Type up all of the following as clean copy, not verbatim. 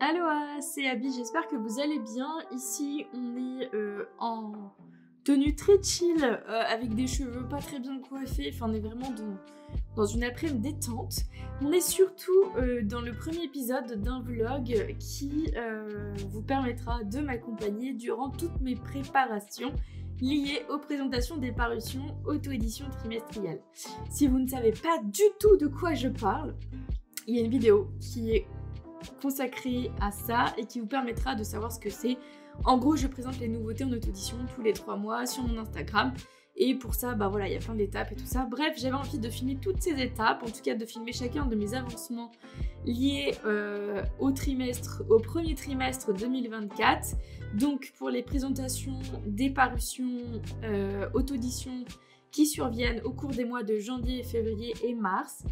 Aloha, c'est Abby, j'espère que vous allez bien. Ici, on est en tenue très chill, avec des cheveux pas très bien coiffés. Enfin, on est vraiment dans une après-midi détente. On est surtout dans le premier épisode d'un vlog qui vous permettra de m'accompagner durant toutes mes préparations liées aux présentations des parutions auto-édition trimestrielle. Si vous ne savez pas du tout de quoi je parle, il y a une vidéo qui est consacré à ça et qui vous permettra de savoir ce que c'est. En gros, je présente les nouveautés en auto-édition tous les 3 mois sur mon Instagram et pour ça, bah voilà, il y a plein d'étapes et tout ça. Bref, j'avais envie de filmer toutes ces étapes, en tout cas de filmer chacun de mes avancements liés au premier trimestre 2024. Donc pour les présentations des parutions auto-édition qui surviennent au cours des mois de janvier, février et mars.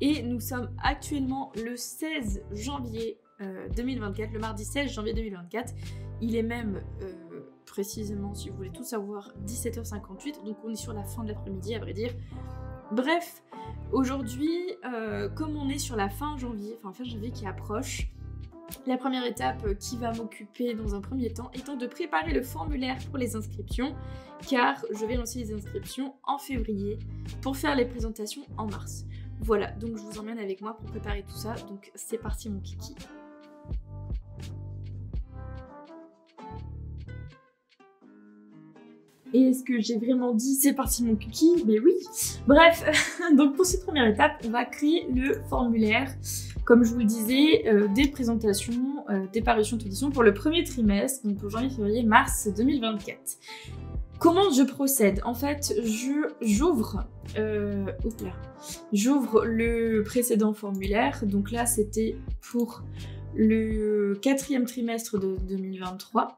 Et nous sommes actuellement le 16 janvier 2024, le mardi 16 janvier 2024. Il est même précisément, si vous voulez tout savoir, 17h58. Donc on est sur la fin de l'après-midi, à vrai dire. Bref, aujourd'hui, comme on est sur la fin janvier qui approche, la première étape qui va m'occuper dans un premier temps étant de préparer le formulaire pour les inscriptions, car je vais lancer les inscriptions en février pour faire les présentations en mars. Voilà, donc je vous emmène avec moi pour préparer tout ça, donc c'est parti mon kiki. Et est-ce que j'ai vraiment dit c'est parti mon kiki? Mais oui. Bref, donc pour cette première étape, on va créer le formulaire, comme je vous le disais, des présentations, des parutions d'auto-édition pour le premier trimestre, donc pour janvier, février, mars 2024. Comment je procède? En fait, j'ouvre le précédent formulaire. Donc là, c'était pour le 4e trimestre de 2023.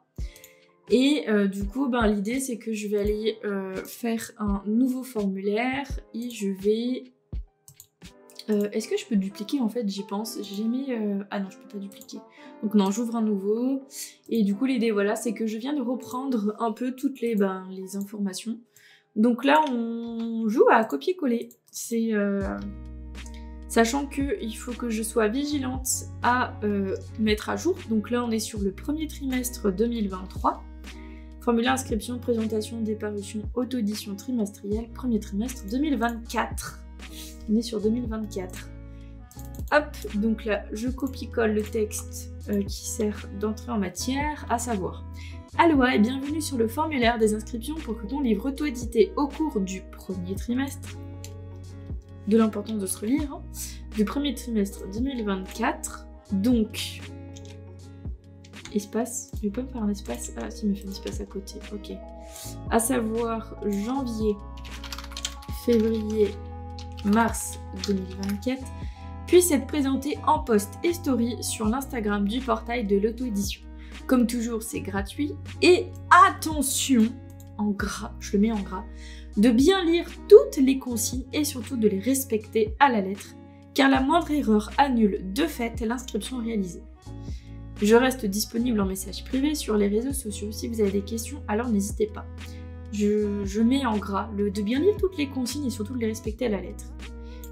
Et du coup, l'idée, c'est que je vais aller faire un nouveau formulaire et je vais... Est-ce que je peux dupliquer? En fait, j'y pense. J'ai jamais... Ah non, je peux pas dupliquer. Donc non, j'ouvre un nouveau. Et du coup, l'idée, voilà, c'est que je viens de reprendre un peu toutes les informations. Donc là, on joue à copier-coller. C'est... Sachant qu'il faut que je sois vigilante à mettre à jour. Donc là, on est sur le premier trimestre 2023. Formulaire inscription, présentation des parutions auto-édition trimestrielle, premier trimestre 2024. On est sur 2024. Hop, donc là, je copie-colle le texte qui sert d'entrée en matière, à savoir: Aloha et bienvenue sur le formulaire des inscriptions pour que ton livre auto-édité au cours du premier trimestre, de l'importance de se relire, hein, du premier trimestre 2024, donc, espace, je vais pas me faire un espace, ah si, il me fait un espace à côté, ok, à savoir janvier, février, mars 2024, puisse être présenté en post et story sur l'Instagram du portail de l'auto-édition. Comme toujours, c'est gratuit. Et attention, en gras, je le mets en gras, de bien lire toutes les consignes et surtout de les respecter à la lettre, car la moindre erreur annule de fait l'inscription réalisée. Je reste disponible en message privé sur les réseaux sociaux. Si vous avez des questions, alors n'hésitez pas. Je mets en gras de bien lire toutes les consignes et surtout de les respecter à la lettre.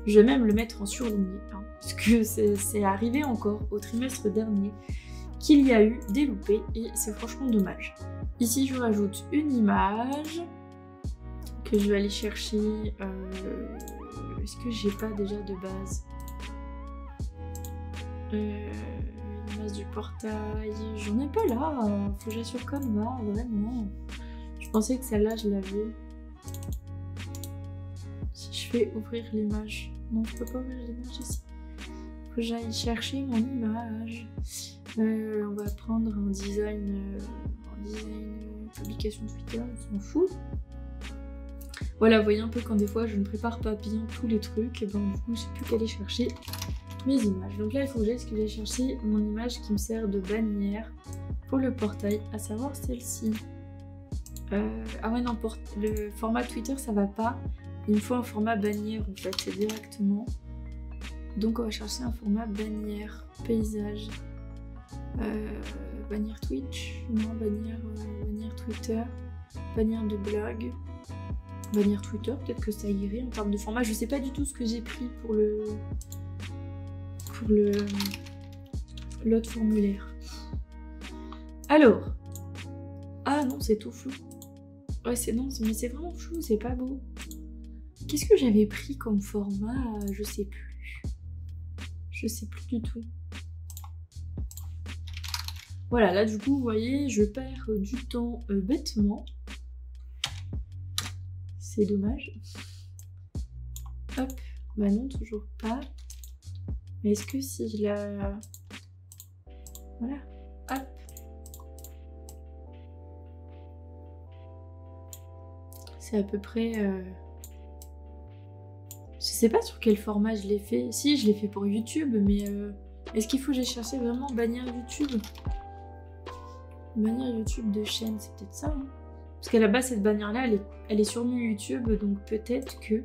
Je vais même le mettre en surligné, hein, parce que c'est arrivé encore au trimestre dernier qu'il y a eu des loupés et c'est franchement dommage. Ici, je rajoute une image que je vais aller chercher. Est-ce que j'ai pas déjà de base une image du portail? J'en ai pas là. Faut que j'aille sur Canva, vraiment. Je pensais que celle-là, je l'avais. Si je fais ouvrir l'image. Non, je peux pas ouvrir l'image ici. Faut que j'aille chercher mon image. On va prendre un design publication Twitter, on s'en fout. Voilà, vous voyez un peu quand des fois je ne prépare pas bien tous les trucs, et du coup je sais plus qu'aller chercher mes images. Donc là il faut que j'aille chercher mon image qui me sert de bannière pour le portail, à savoir celle-ci. Ah ouais non, le format Twitter ça va pas, il me faut un format bannière en fait, c'est directement. Donc on va chercher un format bannière, paysage. Bannière Twitch, non, bannière Twitter, bannière de blog. bannière Twitter, peut-être que ça irait en termes de format. Je sais pas du tout ce que j'ai pris pour l'autre formulaire. Alors, ah non, c'est tout flou. Ouais, mais c'est vraiment flou, c'est pas beau. Qu'est-ce que j'avais pris comme format? Je sais plus. Je sais plus du tout. Voilà, là du coup, vous voyez, je perds du temps bêtement. C'est dommage. Hop, bah non, toujours pas. Mais est-ce que si je la... Voilà, hop. C'est à peu près... Je sais pas sur quel format je l'ai fait. Si, je l'ai fait pour YouTube, mais est-ce qu'il faut que j'aille chercher vraiment bannière YouTube? Bannière YouTube de chaîne, c'est peut-être ça. Hein, parce qu'à la base, cette bannière-là, elle est sur mon YouTube, donc peut-être que...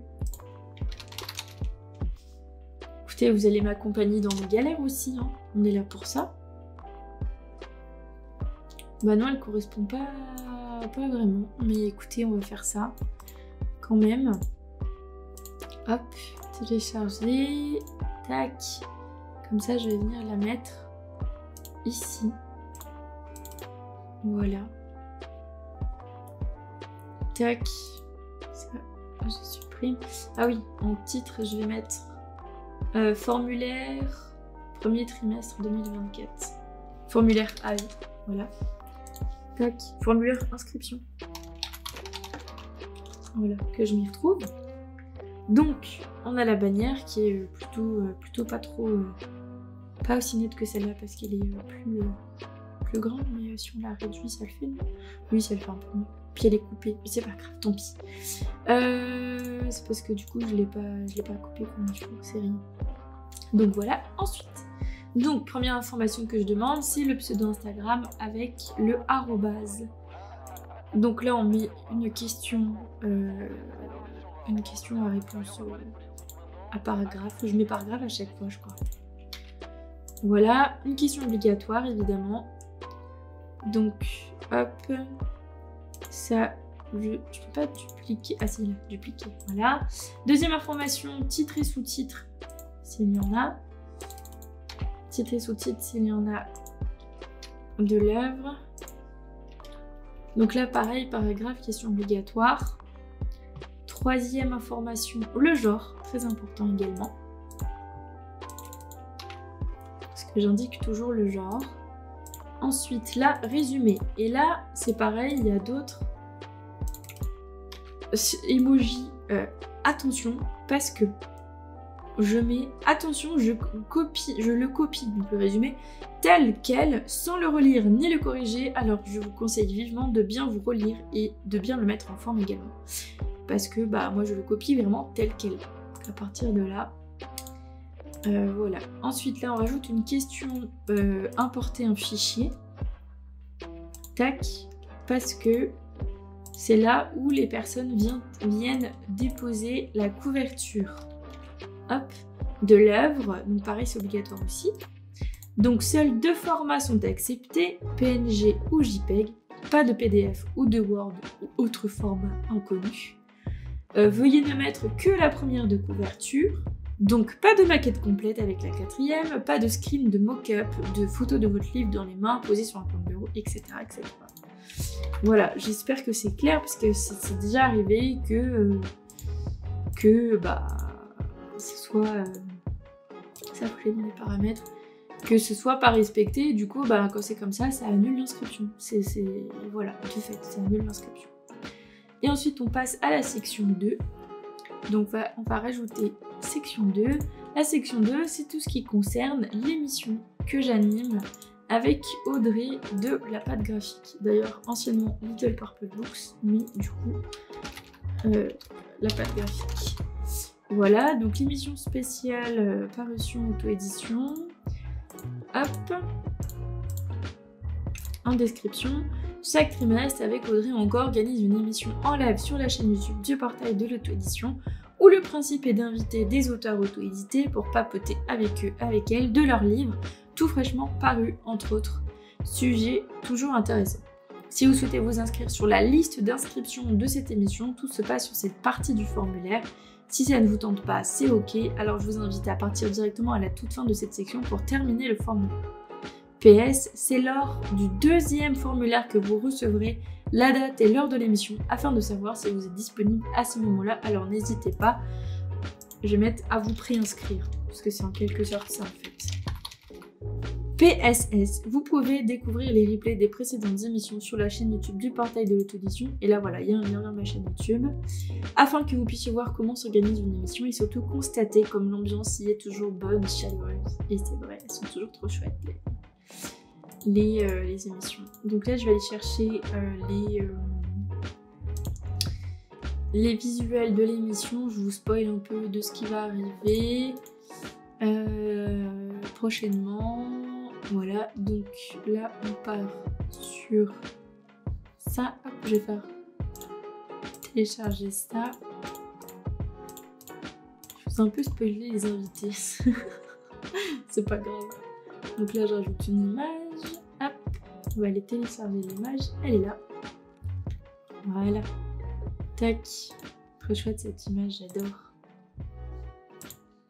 Écoutez, vous allez m'accompagner dans mes galères aussi, hein. On est là pour ça. Bah non, elle correspond pas vraiment. Mais écoutez, on va faire ça quand même. Hop, télécharger. Tac. Comme ça, je vais venir la mettre ici. Voilà. Tac. Ça, je supprime. Ah oui, en titre, je vais mettre formulaire premier trimestre 2024. Formulaire A, oui. Voilà. Tac. Formulaire inscription. Voilà, que je m'y retrouve. Donc, on a la bannière qui est plutôt pas trop... pas aussi nette que celle-là parce qu'elle est plus grande, mais si on la réduit, ça le fait, non? Oui, ça le fait un peu mieux. Puis elle est coupée, mais c'est pas grave, tant pis. C'est parce que du coup, je l'ai pas coupée comme il faut, c'est rien. Donc voilà, ensuite. Donc, première information que je demande, c'est le pseudo Instagram avec le arrobase. Donc là, on met une question à réponse à paragraphe. Je mets paragraphe à chaque fois, je crois. Voilà, une question obligatoire, évidemment. Donc, hop, ça, je ne peux pas dupliquer. Ah si, là, dupliquer, voilà. Deuxième information, titre et sous-titre, s'il y en a. Titre et sous-titre, s'il y en a de l'œuvre. Donc là, pareil, paragraphe, question obligatoire. Troisième information, le genre, très important également. Parce que j'indique toujours le genre. Ensuite, là, résumé. Et là, c'est pareil, il y a d'autres emojis. Attention, parce que je mets... Attention, je le copie, donc le résumé, tel quel, sans le relire ni le corriger. Alors, je vous conseille vivement de bien vous relire et de bien le mettre en forme également. Parce que, bah, moi, je le copie vraiment tel quel. Donc, à partir de là... voilà. Ensuite, là, on rajoute une question importer un fichier. Tac. Parce que c'est là où les personnes viennent déposer la couverture. Hop. De l'œuvre. Donc, pareil, c'est obligatoire aussi. Donc, seuls 2 formats sont acceptés, PNG ou JPEG. Pas de PDF ou de Word ou autre format inconnu. Veuillez ne mettre que la première de couverture. Donc pas de maquette complète avec la 4e, pas de screen, de mock-up, de photos de votre livre dans les mains, posées sur un coin de bureau, etc. etc. Voilà, j'espère que c'est clair parce que c'est déjà arrivé que bah, ce soit... ça faut les paramètres. Que ce soit pas respecté, et du coup, bah, quand c'est comme ça annule l'inscription. Voilà, de fait, ça annule l'inscription. Et ensuite, on passe à la section 2. Donc, on va rajouter section 2. La section 2, c'est tout ce qui concerne l'émission que j'anime avec Audrey de La Patte Graphique. D'ailleurs, anciennement Little Purple Books, mais du coup, La Patte Graphique. Voilà, donc l'émission spéciale parution auto-édition. Hop. En description. Chaque trimestre, avec Audrey, on organise une émission en live sur la chaîne YouTube du portail de l'auto-édition où le principe est d'inviter des auteurs auto-édités pour papoter avec eux, avec elles, de leurs livres, tout fraîchement parus, entre autres sujets toujours intéressants. Si vous souhaitez vous inscrire sur la liste d'inscription de cette émission, tout se passe sur cette partie du formulaire. Si ça ne vous tente pas, c'est ok, alors je vous invite à partir directement à la toute fin de cette section pour terminer le formulaire. PS, c'est lors du deuxième formulaire que vous recevrez la date et l'heure de l'émission afin de savoir si vous êtes disponible à ce moment-là, alors n'hésitez pas. Je vais mettre à vous préinscrire, parce que c'est en quelque sorte ça en fait. PSS, vous pouvez découvrir les replays des précédentes émissions sur la chaîne YouTube du portail de l'auto-édition. Et là voilà, il y a un lien vers ma chaîne YouTube, afin que vous puissiez voir comment s'organise une émission et surtout constater comme l'ambiance y est toujours bonne, chaleureuse. Et c'est vrai, elles sont toujours trop chouettes les émissions. Donc là je vais aller chercher les visuels de l'émission. Je vous spoil un peu de ce qui va arriver prochainement. Voilà, donc là on part sur ça. Hop, je vais faire télécharger ça. Je vous ai un peu spoilé les invités. C'est pas grave. Donc là j'ajoute une image. Hop, on va aller télécharger l'image. Elle est là. Voilà. Tac. Très chouette cette image, j'adore.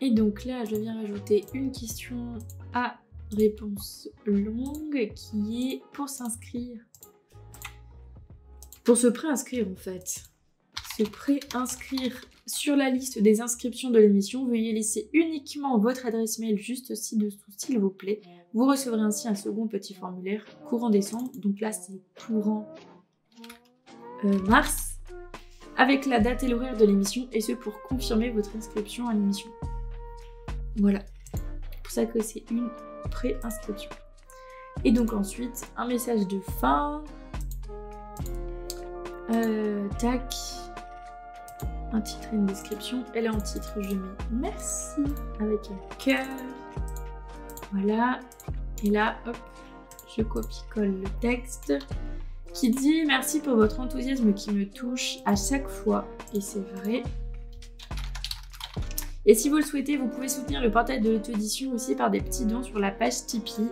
Et donc là je viens rajouter une question à réponse longue qui est pour s'inscrire. Pour se préinscrire en fait. Se préinscrire sur la liste des inscriptions de l'émission, veuillez laisser uniquement votre adresse mail juste ci-dessous s'il vous plaît. Vous recevrez ainsi un second petit formulaire courant décembre, donc là c'est courant mars, avec la date et l'horaire de l'émission et ce pour confirmer votre inscription à l'émission. Voilà, c'est pour ça que c'est une pré-inscription. Et donc ensuite, un message de fin. Tac. Un titre et une description. Et là en titre, je mets merci avec un cœur. Voilà. Et là, hop, je copie-colle le texte qui dit merci pour votre enthousiasme qui me touche à chaque fois. Et c'est vrai. Et si vous le souhaitez, vous pouvez soutenir le portail de l'auto-édition aussi par des petits dons sur la page Tipeee.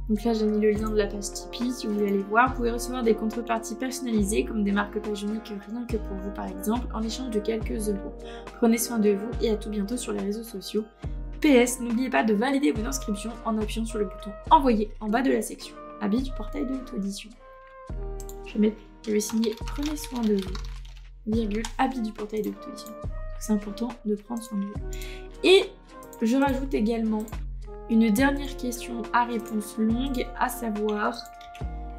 Donc là, j'ai mis le lien de la page Tipeee si vous voulez aller voir. Vous pouvez recevoir des contreparties personnalisées comme des marque-pages uniques rien que pour vous par exemple, en échange de quelques euros. Prenez soin de vous et à tout bientôt sur les réseaux sociaux. PS, n'oubliez pas de valider vos inscriptions en appuyant sur le bouton envoyer en bas de la section. Habit du portail de l'auto-édition. Je vais signer prenez soin de vous, virgule, habit du portail de l'auto-édition. C'est important de prendre soin de vous. Et je rajoute également une dernière question à réponse longue, à savoir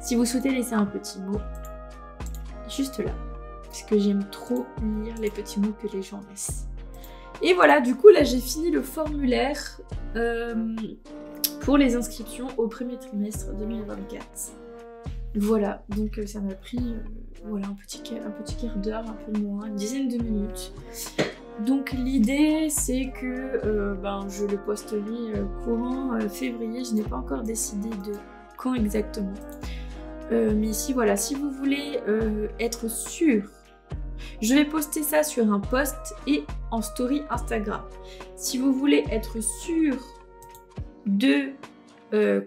si vous souhaitez laisser un petit mot, juste là, parce que j'aime trop lire les petits mots que les gens laissent. Et voilà, du coup là j'ai fini le formulaire pour les inscriptions au premier trimestre 2024. Voilà, donc ça m'a pris voilà, un petit quart d'heure, un peu moins, une dizaine de minutes. Donc l'idée c'est que je le posterai courant février, je n'ai pas encore décidé de quand exactement. Mais ici voilà, si vous voulez être sûr, je vais poster ça sur un post et en story Instagram. Si vous voulez être sûr de, de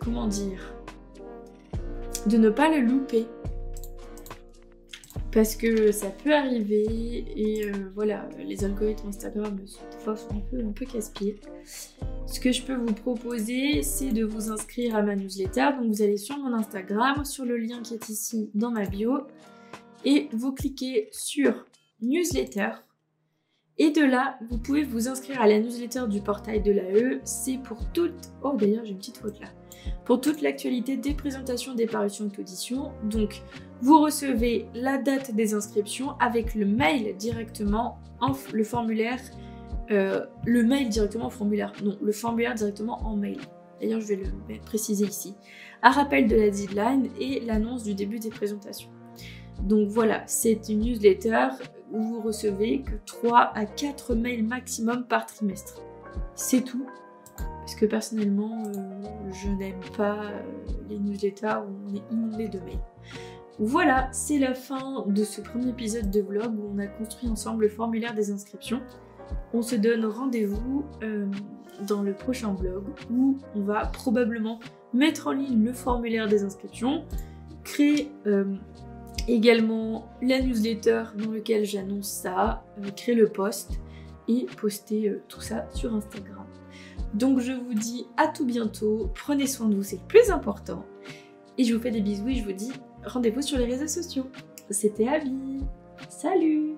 ne pas le louper, parce que ça peut arriver et voilà, les algorithmes Instagram des fois sont un peu casse-pieds. Ce que je peux vous proposer, c'est de vous inscrire à ma newsletter. Donc vous allez sur mon Instagram, sur le lien qui est ici dans ma bio, et vous cliquez sur newsletter. Et de là, vous pouvez vous inscrire à la newsletter du portail de l'AE. C'est pour toute... Oh d'ailleurs, j'ai une petite faute là. Pour toute l'actualité des présentations, des parutions d'audition. Donc, vous recevez la date des inscriptions avec le mail directement en le formulaire. Le mail directement en formulaire. Non, le formulaire directement en mail. D'ailleurs, je vais le préciser ici. Un rappel de la deadline et l'annonce du début des présentations. Donc voilà, c'est une newsletter où vous recevez que 3 à 4 mails maximum par trimestre. C'est tout. Parce que personnellement, je n'aime pas les newsletters où on est inondé de mails. Voilà, c'est la fin de ce premier épisode de vlog où on a construit ensemble le formulaire des inscriptions. On se donne rendez-vous dans le prochain vlog où on va probablement mettre en ligne le formulaire des inscriptions, créer également la newsletter dans laquelle j'annonce ça, créer le post et poster tout ça sur Instagram. Donc je vous dis à tout bientôt, prenez soin de vous, c'est le plus important. Et je vous fais des bisous et je vous dis rendez-vous sur les réseaux sociaux. C'était Abby, salut!